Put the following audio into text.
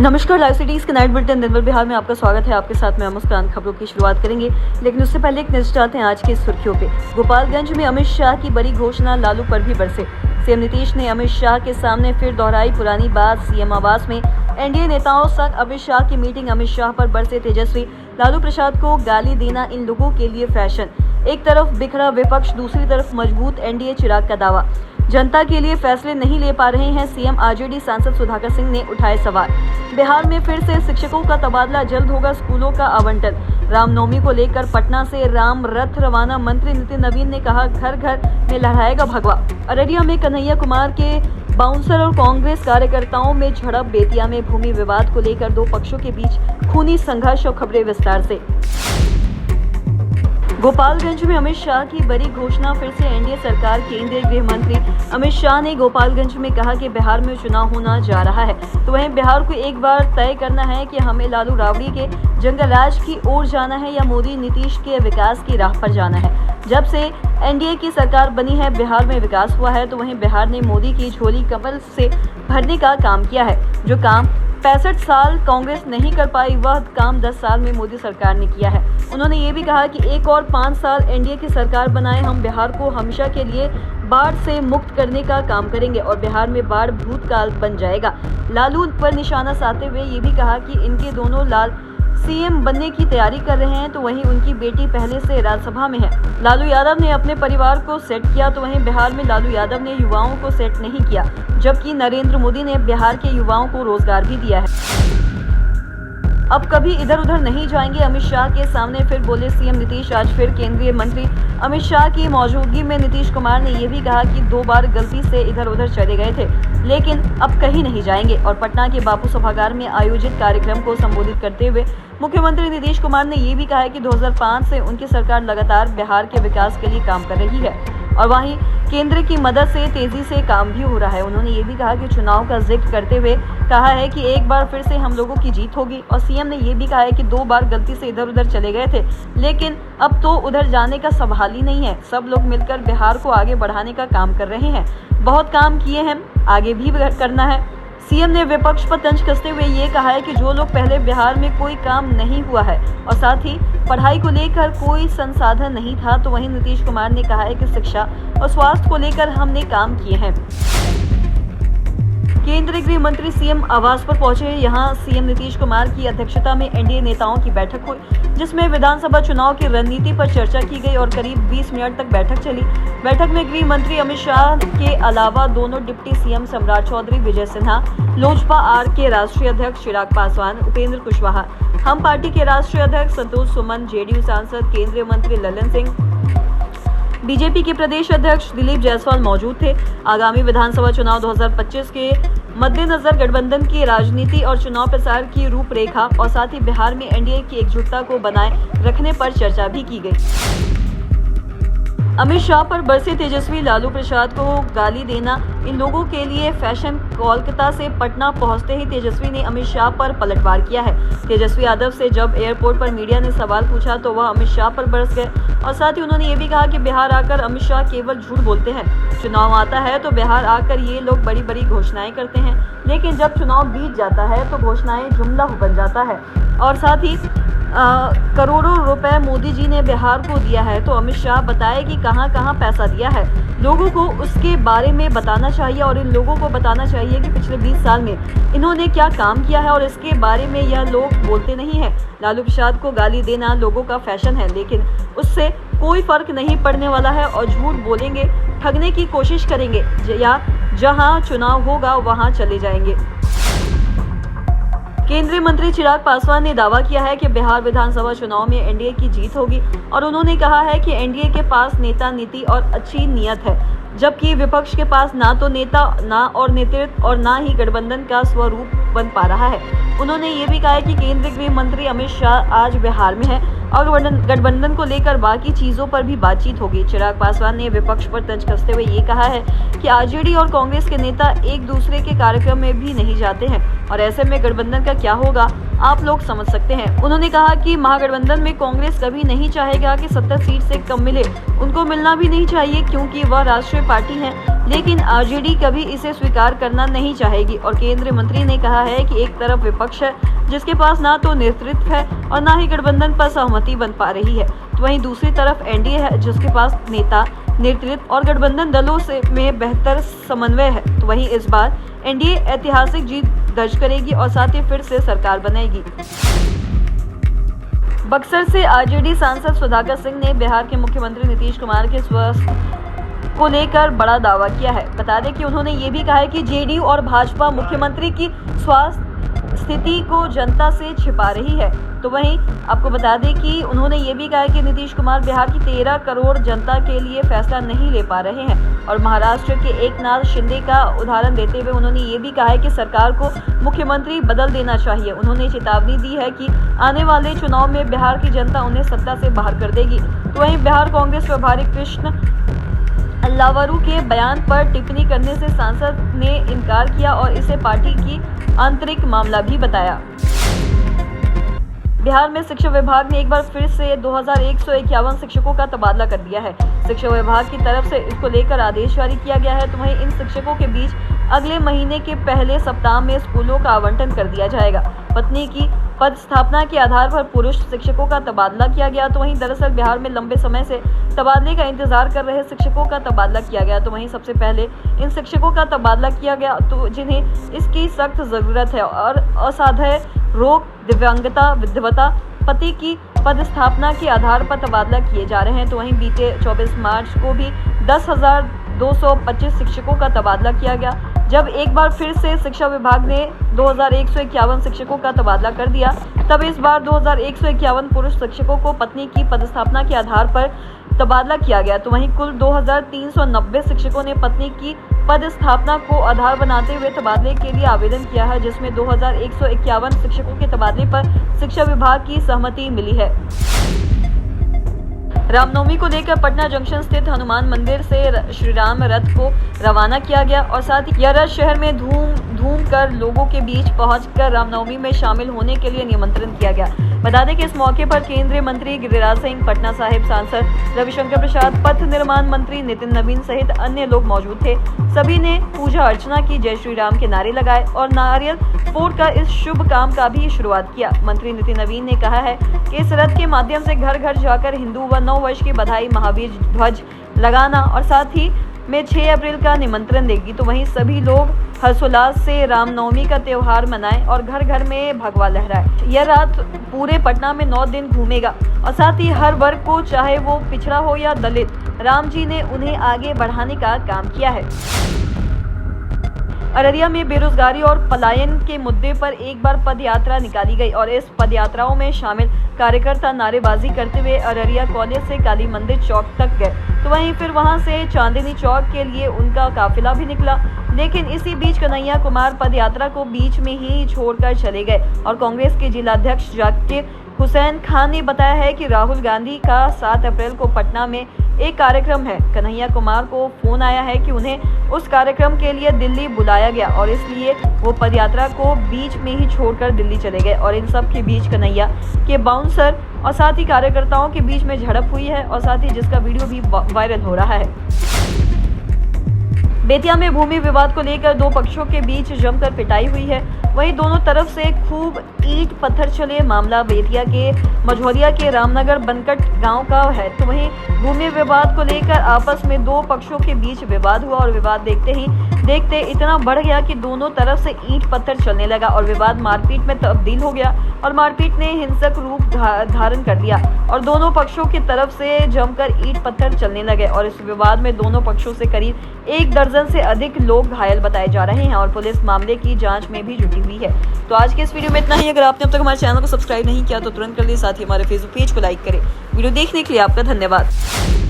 नमस्कार, live cities के night bulletin दिन भर बिहार में आपका स्वागत है। आपके साथ मैं मुस्कान। खबरों की शुरुआत करेंगे, लेकिन उससे पहले एक नजर डालते हैं आज की सुर्खियों पे। गोपालगंज में अमित शाह की बड़ी घोषणा, लालू पर भी बरसे। सीएम नीतीश ने अमित शाह के सामने फिर दोहराई पुरानी बात। सीएम आवास में एनडीए नेताओं संग अमित शाह की मीटिंग। अमित शाह पर बरसे तेजस्वी। लालू प्रसाद को गाली देना इन लोगों के लिए फैशन। एक तरफ बिखरा विपक्ष, दूसरी तरफ मजबूत एनडीए। चिराग का दावा, जनता के लिए फैसले नहीं ले पा रहे हैं सीएम। आरजेडी सांसद सुधाकर सिंह ने उठाए सवाल। बिहार में फिर से शिक्षकों का तबादला, जल्द होगा स्कूलों का आवंटन। रामनवमी को लेकर पटना से राम रथ रवाना। मंत्री नितिन नवीन ने कहा, घर घर में लहराएगा भगवा। अररिया में कन्हैया कुमार के बाउंसर और कांग्रेस कार्यकर्ताओं में झड़प। बेतिया में भूमि विवाद को लेकर दो पक्षों के बीच खूनी संघर्ष। और खबरें विस्तार से। गोपालगंज में अमित शाह की बड़ी घोषणा, फिर से एनडीए सरकार। केंद्रीय गृह मंत्री अमित शाह ने गोपालगंज में कहा कि बिहार में चुनाव होना जा रहा है, तो वहीं बिहार को एक बार तय करना है कि हमें लालू राबड़ी के जंगल राज की ओर जाना है या मोदी नीतीश के विकास की राह पर जाना है। जब से एनडीए की सरकार बनी है, बिहार में विकास हुआ है, तो वहीं बिहार ने मोदी की झोली कमल से भरने का काम किया है। जो काम 65 साल कांग्रेस नहीं कर पाई, वह काम 10 साल में मोदी सरकार ने किया है। उन्होंने ये भी कहा कि एक और 5 साल एनडीए की सरकार बनाए, हम बिहार को हमेशा के लिए बाढ़ से मुक्त करने का काम करेंगे और बिहार में बाढ़ भूतकाल बन जाएगा। लालू पर निशाना साधते हुए ये भी कहा कि इनके दोनों लाल सीएम बनने की तैयारी कर रहे हैं, तो वहीं उनकी बेटी पहले से राज्यसभा में है। लालू यादव ने अपने परिवार को सेट किया, तो वहीं बिहार में लालू यादव ने युवाओं को सेट नहीं किया, जबकि नरेंद्र मोदी ने बिहार के युवाओं को रोजगार भी दिया है। अब कभी इधर उधर नहीं जाएंगे, अमित शाह के सामने फिर बोले सीएम नीतीश। आज फिर केंद्रीय मंत्री अमित शाह की मौजूदगी में नीतीश कुमार ने यह भी कहा कि 2 बार गलती से इधर उधर चले गए थे, लेकिन अब कहीं नहीं जाएंगे। और पटना के बापू सभागार में आयोजित कार्यक्रम को संबोधित करते हुए मुख्यमंत्री नीतीश कुमार ने ये भी कहा कि 2005 से उनकी सरकार लगातार बिहार के विकास के लिए काम कर रही है और वहीं केंद्र की मदद से तेजी से काम भी हो रहा है। उन्होंने ये भी कहा कि चुनाव का जिक्र करते हुए कहा है कि एक बार फिर से हम लोगों की जीत होगी। और सीएम ने ये भी कहा है कि 2 बार गलती से इधर उधर चले गए थे, लेकिन अब तो उधर जाने का सवाल ही नहीं है। सब लोग मिलकर बिहार को आगे बढ़ाने का काम कर रहे हैं। बहुत काम किए हैं, आगे भी करना है। सीएम ने विपक्ष पर तंज कसते हुए ये कहा है कि जो लोग पहले बिहार में कोई काम नहीं हुआ है और साथ ही पढ़ाई को लेकर कोई संसाधन नहीं था, तो वहीं नीतीश कुमार ने कहा है कि शिक्षा और स्वास्थ्य को लेकर हमने काम किए हैं। केंद्रीय गृह मंत्री सीएम आवास पर पहुंचे। यहां सीएम नीतीश कुमार की अध्यक्षता में एनडीए नेताओं की बैठक हुई, जिसमें विधानसभा चुनाव की रणनीति पर चर्चा की गई और करीब 20 मिनट तक बैठक चली। बैठक में गृह मंत्री अमित शाह के अलावा दोनों डिप्टी सीएम सम्राट चौधरी, विजय सिन्हा, लोजपा आर के राष्ट्रीय अध्यक्ष चिराग पासवान, उपेंद्र कुशवाहा, हम पार्टी के राष्ट्रीय अध्यक्ष संतोष सुमन, जेडीयू सांसद केंद्रीय मंत्री ललन सिंह, बीजेपी के प्रदेश अध्यक्ष दिलीप जायसवाल मौजूद थे। आगामी विधानसभा चुनाव 2025 के मद्देनजर गठबंधन की राजनीति और चुनाव प्रचार की रूपरेखा और साथ ही बिहार में एनडीए की एकजुटता को बनाए रखने पर चर्चा भी की गई। अमित शाह पर बरसे तेजस्वी। लालू प्रसाद को गाली देना इन लोगों के लिए फैशन। कोलकाता से पटना पहुंचते ही तेजस्वी ने अमित शाह पर पलटवार किया है। तेजस्वी यादव से जब एयरपोर्ट पर मीडिया ने सवाल पूछा, तो वह अमित शाह पर बरस गए और साथ ही उन्होंने ये भी कहा कि बिहार आकर अमित शाह केवल झूठ बोलते हैं। चुनाव आता है तो बिहार आकर ये लोग बड़ी बड़ी घोषणाएं करते हैं, लेकिन जब चुनाव बीत जाता है तो घोषणाएं जुमला बन जाता है। और साथ ही करोड़ों रुपए मोदी जी ने बिहार को दिया है, तो अमित शाह बताए कि कहां कहां पैसा दिया है। लोगों को उसके बारे में बताना चाहिए और इन लोगों को बताना चाहिए कि पिछले 20 साल में इन्होंने क्या काम किया है और इसके बारे में यह लोग बोलते नहीं हैं। लालू प्रसाद को गाली देना लोगों का फैशन है, लेकिन उससे कोई फर्क नहीं पड़ने वाला है और झूठ बोलेंगे, ठगने की कोशिश करेंगे या जहां चुनाव होगा वहां चले जाएंगे। केंद्रीय मंत्री चिराग पासवान ने दावा किया है कि बिहार विधानसभा चुनाव में एनडीए की जीत होगी और उन्होंने कहा है कि एनडीए के पास नेता, नीति और अच्छी नीयत है, जबकि विपक्ष के पास ना तो नेता, ना और नेतृत्व और ना ही गठबंधन का स्वरूप बन पा रहा है। उन्होंने ये भी कहा है कि केंद्रीय गृह मंत्री अमित शाह आज बिहार में है और गठबंधन को लेकर बाकी चीजों पर भी बातचीत होगी। चिराग पासवान ने विपक्ष पर तंज कसते हुए ये कहा है कि आरजेडी और कांग्रेस के नेता एक दूसरे के कार्यक्रम में भी नहीं जाते हैं और ऐसे में गठबंधन का क्या होगा आप लोग समझ सकते हैं। उन्होंने कहा कि महागठबंधन में कांग्रेस कभी नहीं चाहेगा कि 70 सीट से कम मिले, उनको मिलना भी नहीं चाहिए क्योंकि वह राष्ट्रीय पार्टी है। लेकिन आरजेडी कभी इसे स्वीकार करना नहीं चाहेगी। और केंद्रीय मंत्री ने कहा है कि एक तरफ विपक्ष है जिसके पास ना तो नेतृत्व है और ना ही गठबंधन पर सहमति बन पा रही है, तो वहीं दूसरी तरफ एनडीए है जिसके पास नेता, नेतृत्व और गठबंधन दलों से में बेहतर समन्वय है। तो वहीं इस बार एनडीए ऐतिहासिक जीत दर्ज करेगी और साथ ही फिर से सरकार बनाएगी। बक्सर से आरजेडी सांसद सुधाकर सिंह ने बिहार के मुख्यमंत्री नीतीश कुमार के स्वास्थ्य को लेकर बड़ा दावा किया है। बता दें कि उन्होंने ये भी कहा है कि जेडीयू और भाजपा मुख्यमंत्री की स्वास्थ्य स्थिति को जनता से छिपा रही है। तो वहीं आपको बता दें कि उन्होंने ये भी कहा है कि नीतीश कुमार बिहार की 13 करोड़ जनता के लिए फैसला नहीं ले पा रहे हैं। और महाराष्ट्र के एकनाथ शिंदे का उदाहरण देते हुए उन्होंने ये भी कहा है कि सरकार को मुख्यमंत्री बदल देना चाहिए। उन्होंने चेतावनी दी है कि आने वाले चुनाव में बिहार की जनता उन्हें सत्ता से बाहर कर देगी। तो वहीं बिहार कांग्रेस प्रभारी कृष्ण अल्लावरू के बयान पर टिप्पणी करने से सांसद ने इनकार किया और इसे पार्टी की आंतरिक मामला भी बताया। बिहार में शिक्षा विभाग ने एक बार फिर से 2151 शिक्षकों का तबादला कर दिया है। शिक्षा विभाग की तरफ से इसको लेकर आदेश जारी किया गया है। तो वहीं इन शिक्षकों के बीच अगले महीने के पहले सप्ताह में स्कूलों का आवंटन कर दिया जाएगा। पत्नी की पदस्थापना के आधार पर पुरुष शिक्षकों का तबादला किया गया। तो वहीं दरअसल बिहार में लंबे समय से तबादले का इंतजार कर रहे शिक्षकों का तबादला किया गया। तो वहीं सबसे पहले इन शिक्षकों का तबादला किया गया तो जिन्हें इसकी सख्त जरूरत है और असाध्य रोग, दिव्यांगता, विधवता, पति की पदस्थापना के आधार पर तबादला किए जा रहे हैं। तो वहीं बीते 24 मार्च को भी 10,225 शिक्षकों का तबादला किया गया। जब एक बार फिर से शिक्षा विभाग ने 2151 शिक्षकों का तबादला कर दिया, तब इस बार 2151 पुरुष शिक्षकों को पत्नी की पदस्थापना के आधार पर तबादला किया गया। तो वहीं कुल 2390 शिक्षकों ने पत्नी की पदस्थापना को आधार बनाते हुए तबादले के लिए आवेदन किया है, जिसमें 2151 शिक्षकों के तबादले पर शिक्षा विभाग की सहमति मिली है। रामनवमी को लेकर पटना जंक्शन स्थित हनुमान मंदिर से श्री राम रथ को रवाना किया गया और साथ ही यह रथ शहर में धूम कर लोगों के बीच पहुंचकर रामनवमी में शामिल होने के लिए निमंत्रण किया गया। बता दें कि इस मौके पर केंद्रीय मंत्री गिरिराज सिंह, पटना साहिब सांसद रविशंकर प्रसाद, पथ निर्माण मंत्री नितिन नवीन सहित अन्य लोग मौजूद थे। सभी ने पूजा अर्चना की, जय श्री राम के नारे लगाए और नारियल फोड़कर इस शुभ काम का भी शुरुआत किया। मंत्री नितिन नवीन ने कहा है कि इस रथ के माध्यम से घर घर जाकर हिंदू व नव वर्ष की बधाई, महावीर ध्वज लगाना और साथ ही में 6 अप्रैल का निमंत्रण देगी। तो वहीं सभी लोग हर्षोल्लास से रामनवमी का त्योहार मनाएं और घर घर में भगवा लहराए। यह रात पूरे पटना में 9 दिन घूमेगा और साथ ही हर वर्ग को, चाहे वो पिछड़ा हो या दलित, राम जी ने उन्हें आगे बढ़ाने का काम किया है। अररिया में बेरोजगारी और पलायन के मुद्दे पर एक बार पद यात्रा निकाली गई और इस पद यात्राओं में शामिल कार्यकर्ता नारेबाजी करते हुए अररिया कॉलेज से काली मंदिर चौक तक गए। तो वहीं फिर वहां से चांदनी चौक के लिए उनका काफिला भी निकला, लेकिन इसी बीच कन्हैया कुमार पद यात्रा को बीच में ही छोड़कर चले गए। और कांग्रेस के जिलाध्यक्ष जाकिर हुसैन खान ने बताया है कि राहुल गांधी का 7 अप्रैल को पटना में एक कार्यक्रम है। कन्हैया कुमार को फोन आया है कि उन्हें उस कार्यक्रम के लिए दिल्ली बुलाया गया और इसलिए वो पदयात्रा को बीच में ही छोड़कर दिल्ली चले गए। और इन सब के बीच कन्हैया के बाउंसर और साथ ही कार्यकर्ताओं के बीच में झड़प हुई है और साथ ही जिसका वीडियो भी वायरल हो रहा है। बेतिया में भूमि विवाद को लेकर 2 पक्षों के बीच जमकर पिटाई हुई है। वहीं दोनों तरफ से खूब ईंट पत्थर चले। मामला बेतिया के मझौलिया के रामनगर बनकट गांव का है। तो वहीं भूमि विवाद को लेकर आपस में 2 पक्षों के बीच विवाद हुआ और विवाद देखते इतना बढ़ गया कि दोनों तरफ से ईंट पत्थर चलने लगा और विवाद मारपीट में तब्दील हो गया और मारपीट ने हिंसक रूप धारण कर लिया और दोनों पक्षों की तरफ से जमकर ईंट पत्थर चलने लगे। और इस विवाद में दोनों पक्षों से करीब 1 दर्जन से अधिक लोग घायल बताए जा रहे हैं और पुलिस मामले की जांच में भी जुटी हुई है। तो आज के इस वीडियो में इतना ही। अगर आपने अब तक हमारे चैनल को सब्सक्राइब नहीं किया तो तुरंत कर लिए, साथ ही हमारे फेसबुक पेज को लाइक करें। वीडियो देखने के लिए आपका धन्यवाद।